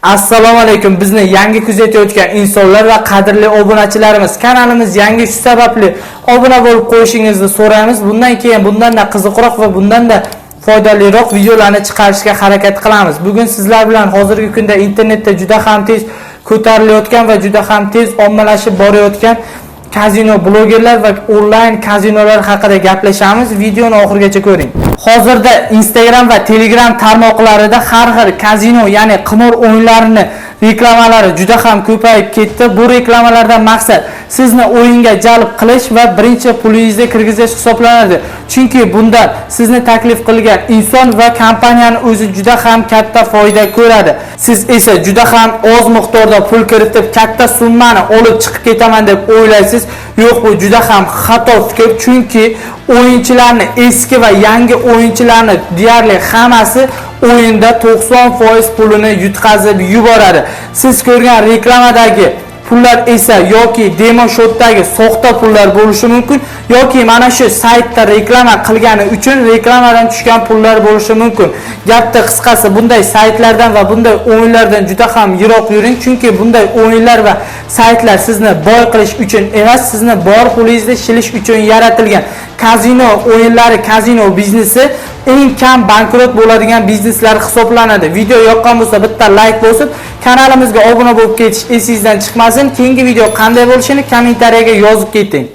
Assalomu alaykum. Bizni yangi kuzatayotgan insonlar va qadrli obunachilarimiz, kanalimiz yangi shu sababli obuna bo'lib qo'yishingizni so'raymiz. Bundan keyin bundanda qiziqroq va bundanda foydaliroq videolarni chiqarishga harakat qilamiz. Bugun sizlar bilan hozirgi kunda internetda juda ham tez ko'tarilayotgan va juda ham tez ommalashib borayotgan kazino blogerlar va onlayn kazinolar haqida gaplashamiz. Videoni oxirigacha ko'ring. Hozirda Instagram va Telegram tarmoqlarida har xil kazino, ya'ni qimor o'yinlarini reklamalari juda ham ko'payib ketdi. Bu reklamalardan maqsad sizni o'yinga jalb qilish va birinchi pulingizni kirgizish hisoblanadi. Chunki bundan sizni taklif qilgan inson va kompaniyani o'zi juda ham katta foyda ko'radi. Siz esa juda ham oz miqdorda pul kiritib, katta summani olib chiqib ketaman deb o'ylaysiz. Yo'q, bu juda ham xato fikr, chunki o'yinchilarni eski va yangi o'yinchilarni deyarli hammasi o'yinda 90% pulini yutqazib yuboradi. Siz ko'rgan reklamadagi pullar esa yoki demo shotdagi soxta pullar bo'lishi mumkin, yoki mana shu saytda reklama qilgani uchun reklamadan tushgan pullar bo'lishi mumkin. Gapda qisqasi, bunday saytlardan va bunday o'yinlardan juda ham yiroq yuring, chunki bunday o'yinlar va saytlar sizni boy qilish uchun emas, sizni bor pulingizni shilish uchun yaratilgan. Kazino o'yinlari, kazino biznesi eng kam bankrot bo'ladigan bizneslar hisoblanadi. Video yoqqan bo'lsa bitta like bosib, kanalimizga obuna bo'lib ketish esingizdan chiqmasin. Keyingi video qanday bo'lishini kommentariyaga yozib keting.